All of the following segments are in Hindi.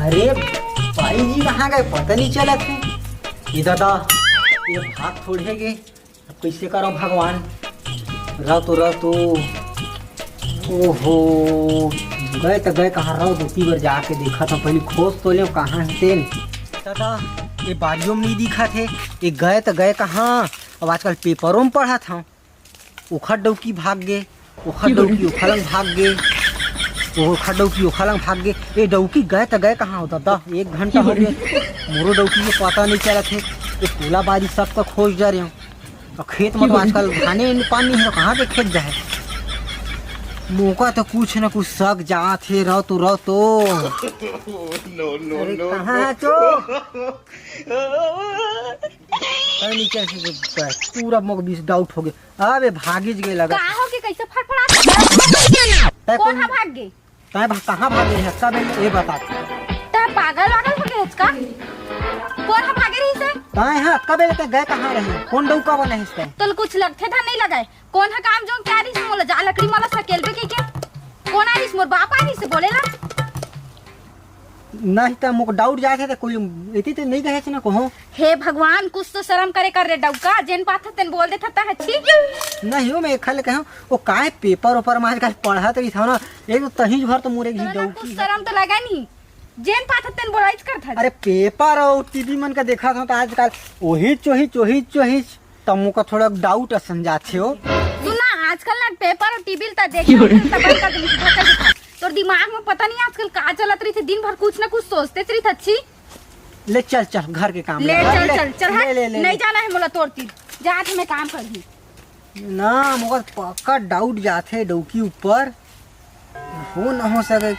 अरे भाई जी कहाँ गए पता नहीं चला थे। ये दादा ये भाग थोड़े गए, अब कैसे करो भगवान। रह तो ओहो गए तो गए कहाँ रहो, दूसरी बार जाके देखा था, पहले खोज तो ले कहाँ है तेन। दादा ये बारियों में नहीं दिखा थे, ये गए तो गए कहाँ। अब आजकल पेपरों में पढ़ा था, उखड़ डौकी भाग गए, उखड़ डौकी उखड़ंग भाग गए, उखड़ डौकी उखड़ंग भाग गए। ये डौकी गए तो गए कहाँ हो दादा, 1 घंटा हो गया मोरो डौकी को पता नहीं चला थे। ये पूला बारी सब का खोज जा रहे हो, और खेत में तो आजकल खाने पानी है, कहाँ के खेत जाए। मौका तो कुछ न कुछ सक जा थे। रहो तो अरे कहाँ तो नीचे से पूरा मोक बीच डाउट हो गया। अबे भागिज गए लगा कहाँ हो के कैसे फटफड़ा कौन भाग गए। तय कहाँ भागे है सब ये बता। तय पागल हो गए इसका कौन भागे रही से। तय है कब गए कहाँ रहे, कौन डौका बने इससे। तो कुछ लगते था नहीं लगाए कौन है काम जो क्या रही मोला जा लकड़ी माला सकेल पे के कौन आ रही मोर बाप आ रही से बोलेला नहीं तो मुक डाउट जाए थे तो कोई इतनी तो नहीं कहे ना कहो। हे भगवान कुछ तो शर्म करे कर रे डौका जेन पाथ तेन बोल देता ता अच्छी नहीं हो। मैं खाली कहूं वो काहे पेपर ऊपर में आजकल पढ़ा तो था ना, एक तो तही भर तो मुरे घी डौकी कुछ शर्म तो लगा नहीं जेन पाथ तेन बोलाइज कर था। अरे पेपर और टीवी मन का देखा था तो आजकल वही चोही तमु का थोड़ा डाउट समझाते हो। सुना आजकल ना पेपर और टीवी ता देख तोर दिमाग में पता नहीं आजकल का चलत रही थी, दिन भर कुछ ना कुछ सोचते रही थी। अच्छी ले चल घर के काम ले चल नहीं जाना है मोला तोर तीर जा मैं काम कर दी ना। मगर पक्का डाउट जाते डौकी ऊपर हो न हो सके,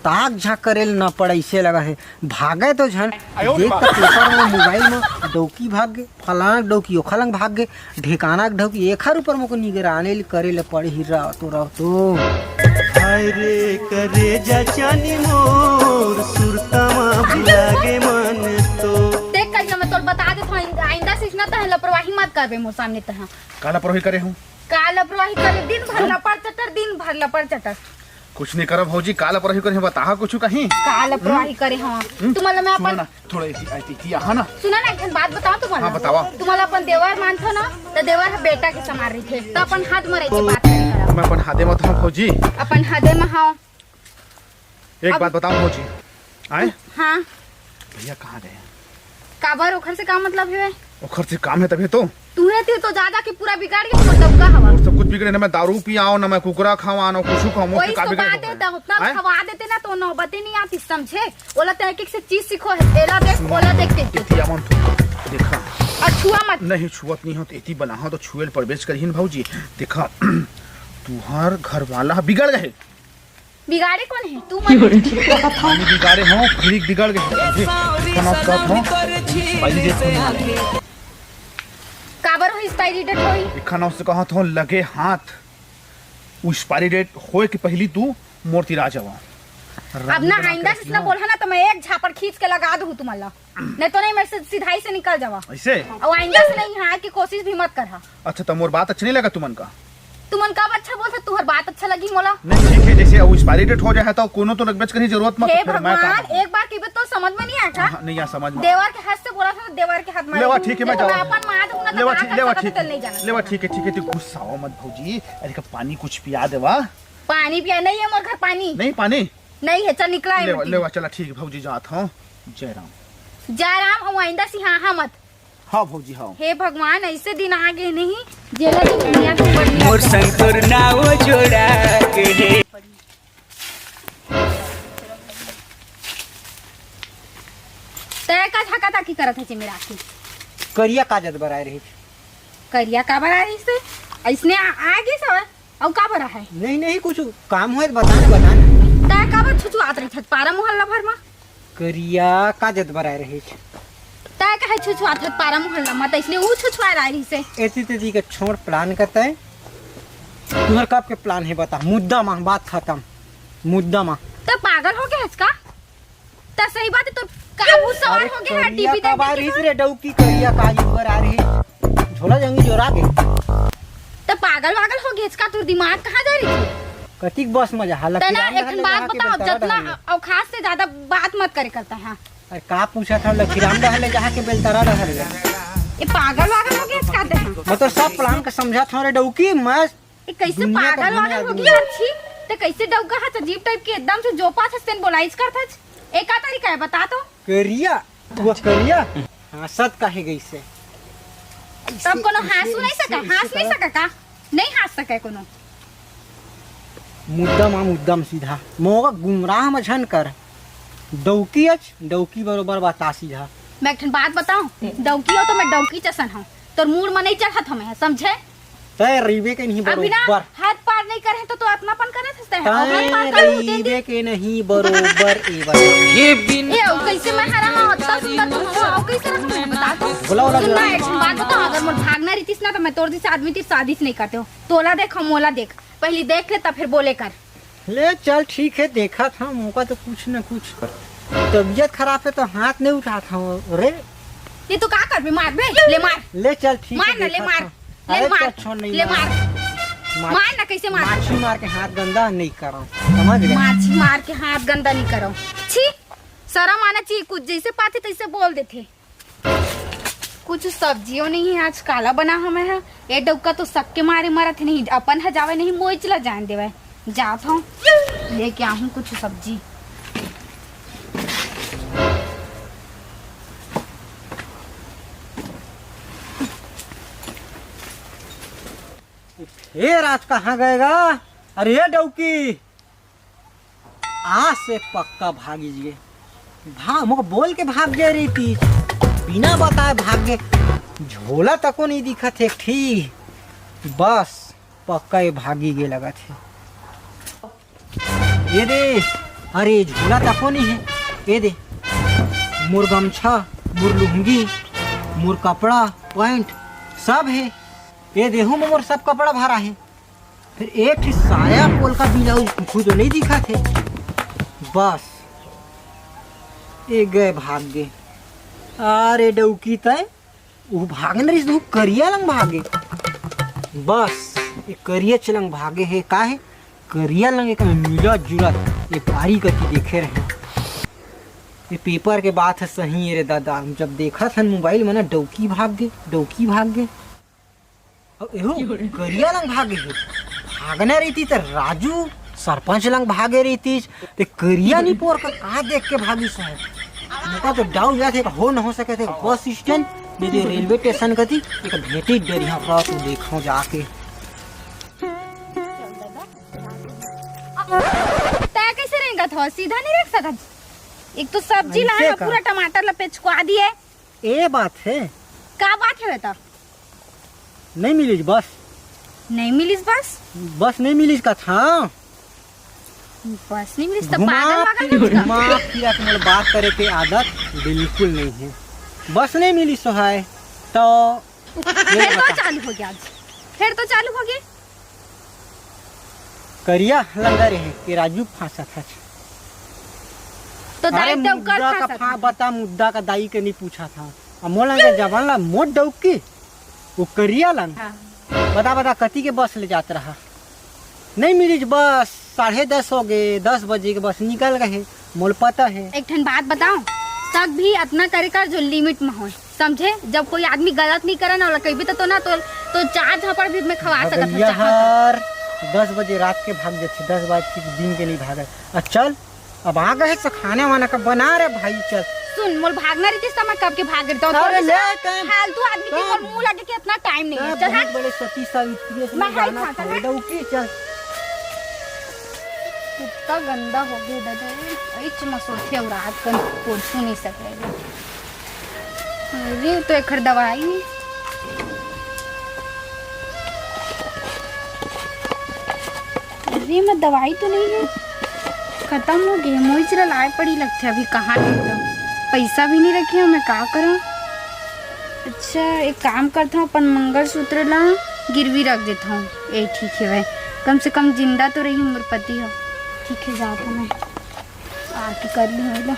ताक झाक करे न पड़े इसे लगा है। भागे तो झन देख तो पेपर में मोबाइल में डौकी भाग गए, फलांग डौकी ओखलंग भाग गए, ढेकाना डौकी एक ऊपर मुको निगरानी करे ले पड़ी ही रह तो हरे करे जाचानी मोर सुरतामा लागे मन तो देख कल मैं तोर बता दे था आइंदा से इतना तो लापरवाही मत करबे मोर सामने तह। का लापरवाही करे हूं, का लापरवाही करे दिन भर लपड़ चटर कुछ नहीं करब भौजी। का लापरवाही करे बता कुछ कहीं का लापरवाही करे हां तुम्हारा मैं अपन थोड़ा ऐसी यहां ना सुना ना एक बात बताओ तुम्हारा। हां बताओ। तुम्हारा अपन देवर मानथो ना तो देवर है बेटा के समार रही थे तो अपन हाथ में रह के बात करे। मैं अपन हादे मत हूं भौजी, अपन हादे में हां। एक बात बताओ भौजी आए। हां भैया कहां गए। काबर ओखर से का मतलब है, ओखर से काम है तभी तो तूने तो ज्यादा के पूरा बिगाड़ के डौका हवा। और सब कुछ बिगड़े ना, मैं दारू पियाओ ना, मैं कुकरा खावा ना कुछ खाऊं, मुझे का बिगड़ देता उतना खवा देते ना तो नौबते नहीं आती समझे। ओला तो एक से चीज सीखो है, एला देख ओला देख के देखा छुआ मत। नहीं छुअत नहीं हो तो इतनी बना हो तो छुएल प्रवेश करहीन भौजी। देखा तुहार घर वाला बिगड़ गए। बिगाड़े कौन है तू मत बिगाड़े हो फ्रीक बिगड़ गए काबर हो एक्सपायरी डेट होई खाना उससे कहा तो लगे हाथ एक्सपायरी डेट होए कि पहली तू मोरती राजवा। अब ना आइंदा से ना बोला ना तो मैं एक झापड़ खींच के लगा दूं तुम्हारा, नहीं तो नहीं मैं सीधाई से निकल जावा ऐसे। और आइंदा से नहीं यहाँ की कोशिश भी मत कर। अच्छा तो मोर बात अच्छा नहीं लगा तुमन का, तुमन का अच्छा बोलता तुहर बात अच्छा लगी मोला। नहीं ठीक है, जैसे एक्सपायरी डेट हो जाए तो कोनो तो लगबेच करनी जरूरत मत। हे भगवान एक बार की तो समझ में नहीं आया। नहीं आ समझ में देवर के हाथ से बोला था देवर के हाथ में लेवा ठीक है मैं जाऊँ अपन मार दूंगा लेवा ठीक लेवा ठीक है तू गुस्सा हो मत भौजी। अरे का पानी कुछ पिया देवा। पानी पिया नहीं है मोर घर पानी नहीं पानी नहीं है चल निकला है लेवा चला ठीक है भौजी जात हूँ। जय राम और आइंदा से हाँ मत। हाँ भौजी हाँ। हे भगवान ऐसे दिन आगे नहीं जेला की दुनिया को बढ़नी मोर शंकर नाव जोड़ा के तय का झका ताकी करत है मेरा की करिया काजत बराए रही करिया का बरा रही से ऐसने आगे सब और का बरा है। नहीं कुछ काम होए बताना तय का बर छुछुआत रही पारा मोहल्ला भर में करिया काजत बराए रही तय कहे छुछुआत पारा मोहल्ला मत इसने ऊ छुछुआ रही से ऐसी तेजी का छोड़ प्लान करता है। तुम्हारे कब के प्लान है बता, मुद्दा मां बात खत्म मुद्दा मां। तो पागल हो गया इसका तो सही बात है तो काबू सवार हो गया है टीवी देख के इसरे डौकी करिया काज ऊपर आ रही झोला जंगी जोरा के तो पागल हो गया इसका। तू दिमाग कहाँ जा रही थी कतिक बस में जहा तना लकीराम एक रहले बात जहाँ के बताओ, बेलतरा जितना रहले। औकात से ज्यादा बात मत करे करता है। अरे का पूछा था लकीराम रहले जहाँ के बेलतरा रहले। ये पागल वागल हो गया कहते हैं। मैं तो सब प्लान का समझा था रे डौकी मैं ये कैसे दुनिया का पागल घूमे वागल हो आदमी। गया अच्छी ते कैसे डौका है अजीब टाइप के एकदम से जो पास हस्तेन बोलाइज करता है। एक तरीका है बता तो। करिया वो करिया हंसत काहे गई से तब कोनो हंसू नहीं सका, हंस नहीं सका का? नहीं हंस सके कोनो। मुद्दम सीधा मोगा गुमराह में झन कर डौकी बरोबर बता सीधा। मैं एक बात बताऊं, डौकी हो तो मैं डौकी चसन हूं, तोर मूड में नहीं चढ़त हमें, समझे? तय रीबे के नहीं अभी ना बरोबर हाथ पार नहीं करे तो अपनापन करे हंसते हैं। तय हाथ पार कर दे रीबे के नहीं बरोबर ए बता ये बिन ए कैसे मैं हरा हूं इतना सुंदर तुम हो आओ कैसे रखूं मैं बता तो। बोला सुन ना एक बात बताओ, अगर मोर भागना रहीतिस ना तो मैं तोर जैसे आदमी की शादी नहीं करते हो। तोला देख हम मोला देख, पहले देख ले तब फिर बोले कर। ले चल ठीक है देखा था मौका तो कुछ न कुछ तबीयत खराब है तो हाथ नहीं उठा था रे। ये तो का कर बे, मार बे, ले मार ले चल ठीक मार है ना, ले देखा मार था। ले अरे मार तो छोड़ नहीं ले मार मार मार ना, कैसे मार? माछी मार के हाथ गंदा नहीं करो समझ गए। माछी मार के हाथ गंदा नहीं करो। छी शर्म आना चाहिए, कुछ जैसे पाते तैसे बोल देते। कुछ सब्जियों नहीं है आज, काला बना हमें है। ये डौका तो सबके मारे मरा थे, नहीं अपन है जावे नहीं मोई चला जान देवे। जात हूँ लेके आऊँ कुछ सब्जी। फिर आज कहाँ गएगा? अरे ये डौकी आज से पक्का भागी जिए भाग मुझको बोल के भाग गए रही थी बिना बताए भाग गए। झोला तको नहीं दिखा थे ठीक बस पक्का ये भागी गए लगा थे। ये दे अरे झोला तको नहीं है ये दे मोर गमछा मोर लुंगी मोर कपड़ा पैंट सब है। ये देखो मोर सब कपड़ा भरा है। फिर एक ही साया पोल का ब्लाउज खुद नहीं दिखा थे बस ये गए भाग गए। अरे डौकी तय वो भागने रही तो करिया लंग भागे बस ये करिया चलंग भागे है का है करिया लंग एक मिला जुला ये भारी कति देखे रहे। ये पेपर के बात है सही है रे दादा। हम जब देखा था मोबाइल में ना डौकी भाग गए करिया लंग भागे है। भागने रही थी तो राजू सरपंच लंग भागे रही थी तो करिया नहीं पोर का कहा देख के भागी साहब मुका तो डाउन जाते हो न हो सके थे बस स्टैंड ये रेलवे स्टेशन का थी एक भेटी डरिया का तू देखो जाके। तय कैसे रहेगा था सीधा नहीं रख सका। एक तो सब्जी ऐसे लाया का? पूरा टमाटर लपेट चुका दिए। ये बात है का बात है बेटा? नहीं मिली बस नहीं मिलीस बस नहीं मिली का था बस नहीं मिलीस तो घुमा पागल वागल है घुमा फिरा के मतलब बात करे के आदत बिल्कुल नहीं है। बस नहीं मिली सोहाय तो फिर तो चालू हो गया आज, फिर तो चालू हो गया। करिया लंगा रहे कि राजू फांसा था। तो अरे दाई तो मुद्दा कर का फंसा फा था। बता मुद्दा का दाई के नहीं पूछा था मोला के जवान ला मोट डौकी वो करिया लंग हाँ। बता कति के बस ले जात रहा नहीं मिली बस 10:30 हो गए 10 बजे के बस निकल गए मोल पता है। एक ठन बात बताओ, सब भी इतना करे कर जो लिमिट में हो, समझे? जब कोई आदमी गलत नहीं करे ना कहीं भी तो ना तो 4 झापड़ भी में खवा सकता है। यार 10 बजे रात के भाग जाते 10 बजे दिन के नहीं भागे। चल अब आ गए तो खाना वाना का बना रहे भाई चल। सुन मोल भागना रही थी मैं कब के भाग रही हूं। अरे ले टाइम फालतू आदमी के मोल मुंह लगे के इतना टाइम नहीं है। चल बहुत बड़े सती सावित्री से मैं गाना खाता है। डौकी चल। कितना गंदा हो गया दादा, इच मसोथे और रात का पोछू नहीं सकेगा। अरे तो एक दवाई अरे मैं दवाई तो नहीं है, खत्म हो गई। मोई चला लाए पड़ी लगती है अभी कहाँ एकदम पैसा भी नहीं रखी हूँ मैं का करूँ। अच्छा एक काम करता हूँ अपन मंगलसूत्र ला गिरवी रख देता हूँ। ये ठीक है भाई, कम से कम जिंदा तो रही उम्र पति हो। ठीक है जाता मैं आके कर लूँ।